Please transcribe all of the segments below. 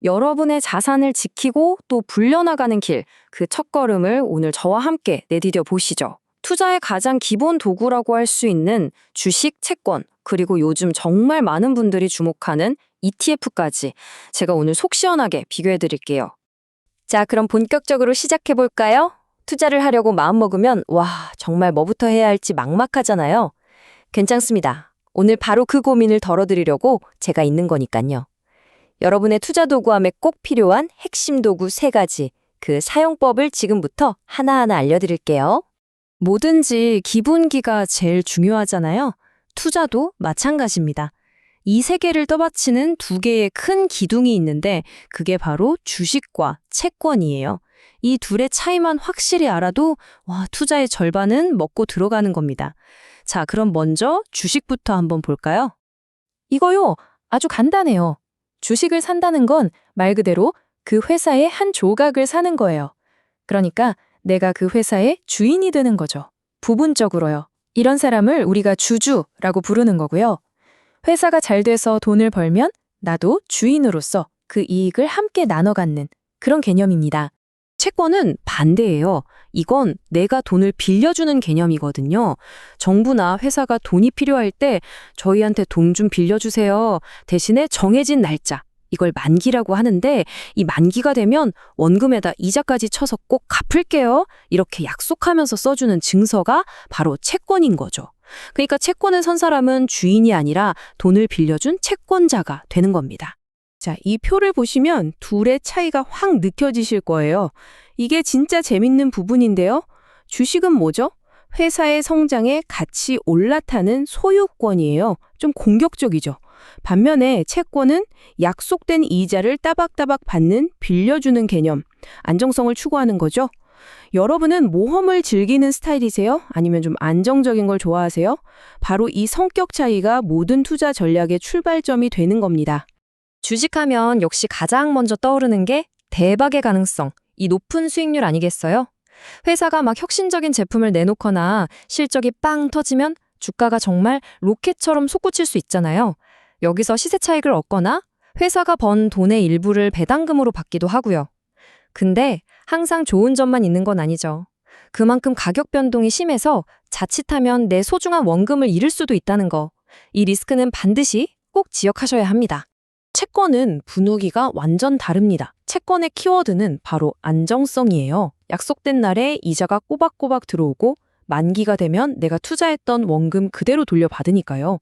여러분의 자산을 지키고 또 불려나가는 길, 그 첫걸음을 오늘 저와 함께 내디뎌 보시죠. 투자의 가장 기본 도구라고 할 수 있는 주식, 채권, 그리고 요즘 정말 많은 분들이 주목하는 ETF까지 제가 오늘 속 시원하게 비교해 드릴게요. 자, 그럼 본격적으로 시작해 볼까요? 투자를 하려고 마음먹으면 정말 뭐부터 해야 할지 막막하잖아요. 괜찮습니다. 오늘 바로 그 고민을 덜어드리려고 제가 있는 거니까요. 여러분의 투자 도구함에 꼭 필요한 핵심 도구 3가지, 그 사용법을 지금부터 하나하나 알려드릴게요. 뭐든지 기본기가 제일 중요하잖아요. 투자도 마찬가지입니다. 이 3개를 떠받치는 2개의 큰 기둥이 있는데 그게 바로 주식과 채권이에요. 이 둘의 차이만 확실히 알아도 투자의 절반은 먹고 들어가는 겁니다. 자, 그럼 먼저 주식부터 한번 볼까요? 이거요, 아주 간단해요. 주식을 산다는 건 말 그대로 그 회사의 한 조각을 사는 거예요. 그러니까 내가 그 회사의 주인이 되는 거죠. 부분적으로요. 이런 사람을 우리가 주주라고 부르는 거고요. 회사가 잘 돼서 돈을 벌면 나도 주인으로서 그 이익을 함께 나눠 갖는 그런 개념입니다. 채권은 반대예요. 이건 내가 돈을 빌려주는 개념이거든요. 정부나 회사가 돈이 필요할 때 저희한테 돈 좀 빌려주세요. 대신에 정해진 날짜, 이걸 만기라고 하는데 이 만기가 되면 원금에다 이자까지 쳐서 꼭 갚을게요. 이렇게 약속하면서 써주는 증서가 바로 채권인 거죠. 그러니까 채권을 선 사람은 주인이 아니라 돈을 빌려준 채권자가 되는 겁니다. 자, 이 표를 보시면 둘의 차이가 확 느껴지실 거예요. 이게 진짜 재밌는 부분인데요. 주식은 뭐죠? 회사의 성장에 같이 올라타는 소유권이에요. 좀 공격적이죠. 반면에 채권은 약속된 이자를 따박따박 받는 빌려주는 개념, 안정성을 추구하는 거죠. 여러분은 모험을 즐기는 스타일이세요? 아니면 좀 안정적인 걸 좋아하세요? 바로 이 성격 차이가 모든 투자 전략의 출발점이 되는 겁니다. 주식하면 역시 가장 먼저 떠오르는 게 대박의 가능성, 이 높은 수익률 아니겠어요? 회사가 막 혁신적인 제품을 내놓거나 실적이 빵 터지면 주가가 정말 로켓처럼 솟구칠 수 있잖아요. 여기서 시세 차익을 얻거나 회사가 번 돈의 일부를 배당금으로 받기도 하고요. 근데 항상 좋은 점만 있는 건 아니죠. 그만큼 가격 변동이 심해서 자칫하면 내 소중한 원금을 잃을 수도 있다는 거. 이 리스크는 반드시 꼭 기억하셔야 합니다. 채권은 분위기가 완전 다릅니다. 채권의 키워드는 바로 안정성이에요. 약속된 날에 이자가 꼬박꼬박 들어오고 만기가 되면 내가 투자했던 원금 그대로 돌려받으니까요.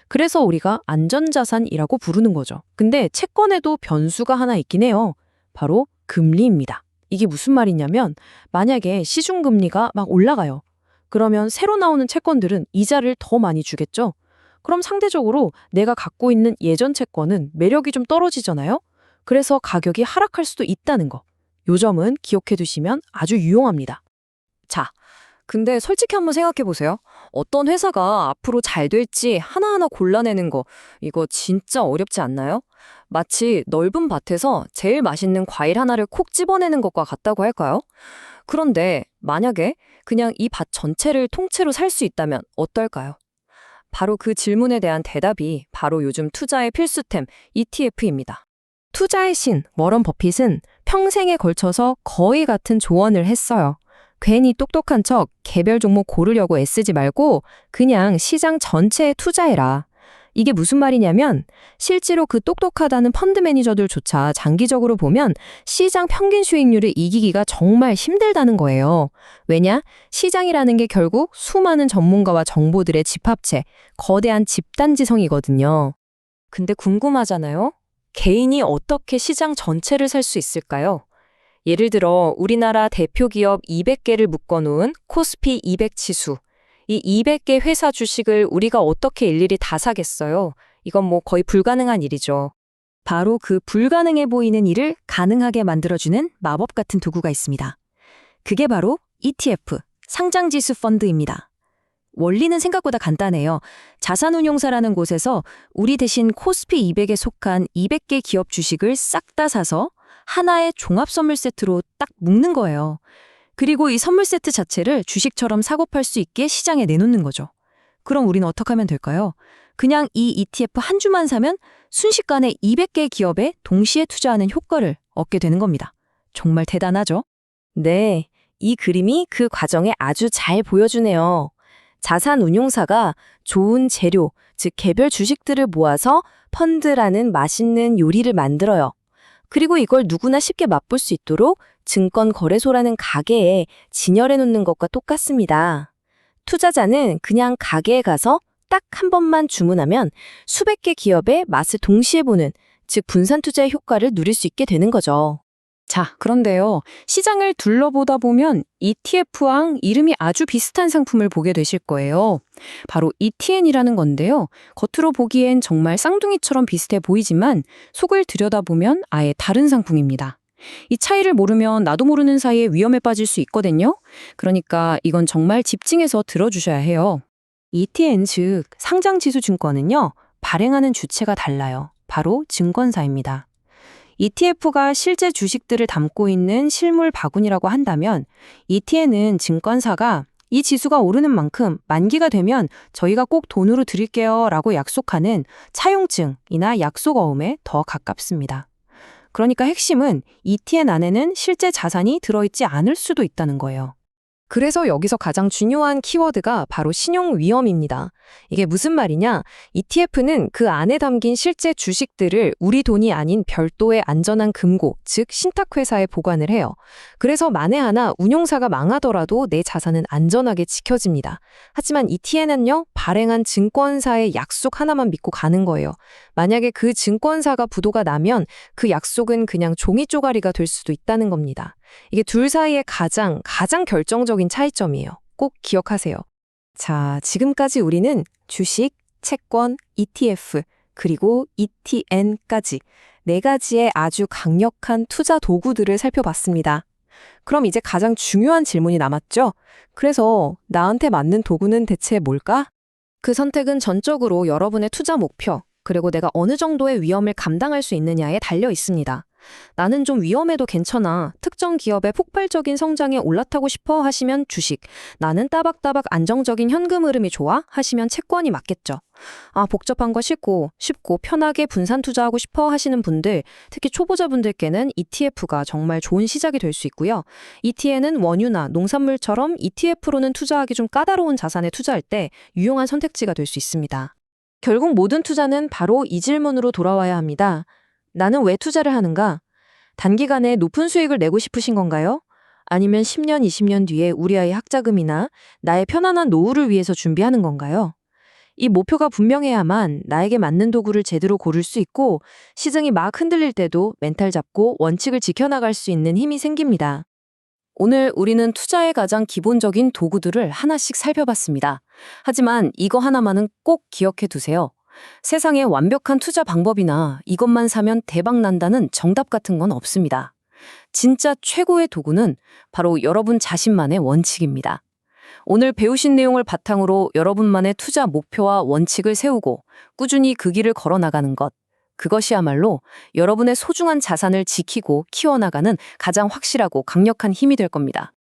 그래서 우리가 안전자산이라고 부르는 거죠. 근데 채권에도 변수가 하나 있긴 해요. 바로 금리입니다. 이게 무슨 말이냐면 만약에 시중금리가 막 올라가요. 그러면 새로 나오는 채권들은 이자를 더 많이 주겠죠. 그럼 상대적으로 내가 갖고 있는 예전 채권은 매력이 좀 떨어지잖아요. 그래서 가격이 하락할 수도 있다는 거. 요 점은 기억해 두시면 아주 유용합니다. 자, 근데 솔직히 한번 생각해 보세요. 어떤 회사가 앞으로 잘 될지 하나하나 골라내는 거, 이거 진짜 어렵지 않나요? 마치 넓은 밭에서 제일 맛있는 과일 하나를 콕 집어내는 것과 같다고 할까요? 그런데 만약에 그냥 이 밭 전체를 통째로 살 수 있다면 어떨까요? 바로 그 질문에 대한 대답이 바로 요즘 투자의 필수템 ETF입니다. 투자의 신 워런 버핏은 평생에 걸쳐서 거의 같은 조언을 했어요. 괜히 똑똑한 척 개별 종목 고르려고 애쓰지 말고 그냥 시장 전체에 투자해라. 이게 무슨 말이냐면 실제로 그 똑똑하다는 펀드 매니저들조차 장기적으로 보면 시장 평균 수익률을 이기기가 정말 힘들다는 거예요. 왜냐? 시장이라는 게 결국 수많은 전문가와 정보들의 집합체, 거대한 집단지성이거든요. 근데 궁금하잖아요? 개인이 어떻게 시장 전체를 살 수 있을까요? 예를 들어 우리나라 대표 기업 200개를 묶어놓은 코스피 200 지수. 이 200개 회사 주식을 우리가 어떻게 일일이 다 사겠어요? 이건 거의 불가능한 일이죠. 바로 그 불가능해 보이는 일을 가능하게 만들어주는 마법 같은 도구가 있습니다. 그게 바로 ETF, 상장지수 펀드입니다. 원리는 생각보다 간단해요. 자산운용사라는 곳에서 우리 대신 코스피 200에 속한 200개 기업 주식을 싹 다 사서 하나의 종합 선물 세트로 딱 묶는 거예요. 그리고 이 선물 세트 자체를 주식처럼 사고 팔 수 있게 시장에 내놓는 거죠. 그럼 우리는 어떻게 하면 될까요? 그냥 이 ETF 한 주만 사면 순식간에 200개 기업에 동시에 투자하는 효과를 얻게 되는 겁니다. 정말 대단하죠? 네, 이 그림이 그 과정에 아주 잘 보여주네요. 자산 운용사가 좋은 재료, 즉 개별 주식들을 모아서 펀드라는 맛있는 요리를 만들어요. 그리고 이걸 누구나 쉽게 맛볼 수 있도록 증권거래소라는 가게에 진열해 놓는 것과 똑같습니다. 투자자는 그냥 가게에 가서 딱 한 번만 주문하면 수백 개 기업의 맛을 동시에 보는, 즉 분산 투자의 효과를 누릴 수 있게 되는 거죠. 자, 그런데요. 시장을 둘러보다 보면 ETF랑 이름이 아주 비슷한 상품을 보게 되실 거예요. 바로 ETN이라는 건데요. 겉으로 보기엔 정말 쌍둥이처럼 비슷해 보이지만 속을 들여다보면 아예 다른 상품입니다. 이 차이를 모르면 나도 모르는 사이에 위험에 빠질 수 있거든요. 그러니까 이건 정말 집중해서 들어주셔야 해요. ETN 즉 상장지수 증권은요. 발행하는 주체가 달라요. 바로 증권사입니다. ETF가 실제 주식들을 담고 있는 실물 바구니라고 한다면 ETN은 증권사가 이 지수가 오르는 만큼 만기가 되면 저희가 꼭 돈으로 드릴게요 라고 약속하는 차용증이나 약속어음에 더 가깝습니다. 그러니까 핵심은 ETN 안에는 실제 자산이 들어있지 않을 수도 있다는 거예요. 그래서 여기서 가장 중요한 키워드가 바로 신용 위험입니다. 이게 무슨 말이냐? ETF는 그 안에 담긴 실제 주식들을 우리 돈이 아닌 별도의 안전한 금고, 즉 신탁회사에 보관을 해요. 그래서 만에 하나 운용사가 망하더라도 내 자산은 안전하게 지켜집니다. 하지만 ETN은요, 발행한 증권사의 약속 하나만 믿고 가는 거예요. 만약에 그 증권사가 부도가 나면 그 약속은 그냥 종이 쪼가리가 될 수도 있다는 겁니다. 이게 둘 사이의 가장 결정적인 차이점이에요. 꼭 기억하세요. 자, 지금까지 우리는 주식, 채권, ETF, 그리고 ETN까지 네 가지의 아주 강력한 투자 도구들을 살펴봤습니다. 그럼 이제 가장 중요한 질문이 남았죠? 그래서 나한테 맞는 도구는 대체 뭘까? 그 선택은 전적으로 여러분의 투자 목표, 그리고 내가 어느 정도의 위험을 감당할 수 있느냐에 달려 있습니다. 나는 좀 위험해도 괜찮아. 특정 기업의 폭발적인 성장에 올라타고 싶어 하시면 주식, 나는 따박따박 안정적인 현금 흐름이 좋아 하시면 채권이 맞겠죠. 아, 복잡한 거 싫고 쉽고 편하게 분산 투자하고 싶어 하시는 분들, 특히 초보자분들께는 ETF가 정말 좋은 시작이 될 수 있고요. ETN은 원유나 농산물처럼 ETF로는 투자하기 좀 까다로운 자산에 투자할 때 유용한 선택지가 될 수 있습니다. 결국 모든 투자는 바로 이 질문으로 돌아와야 합니다. 나는 왜 투자를 하는가? 단기간에 높은 수익을 내고 싶으신 건가요? 아니면 10년, 20년 뒤에 우리 아이 학자금이나 나의 편안한 노후를 위해서 준비하는 건가요? 이 목표가 분명해야만 나에게 맞는 도구를 제대로 고를 수 있고 시장이 막 흔들릴 때도 멘탈 잡고 원칙을 지켜나갈 수 있는 힘이 생깁니다. 오늘 우리는 투자의 가장 기본적인 도구들을 하나씩 살펴봤습니다. 하지만 이거 하나만은 꼭 기억해 두세요. 세상에 완벽한 투자 방법이나 이것만 사면 대박 난다는 정답 같은 건 없습니다. 진짜 최고의 도구는 바로 여러분 자신만의 원칙입니다. 오늘 배우신 내용을 바탕으로 여러분만의 투자 목표와 원칙을 세우고 꾸준히 그 길을 걸어 나가는 것, 그것이야말로 여러분의 소중한 자산을 지키고 키워나가는 가장 확실하고 강력한 힘이 될 겁니다.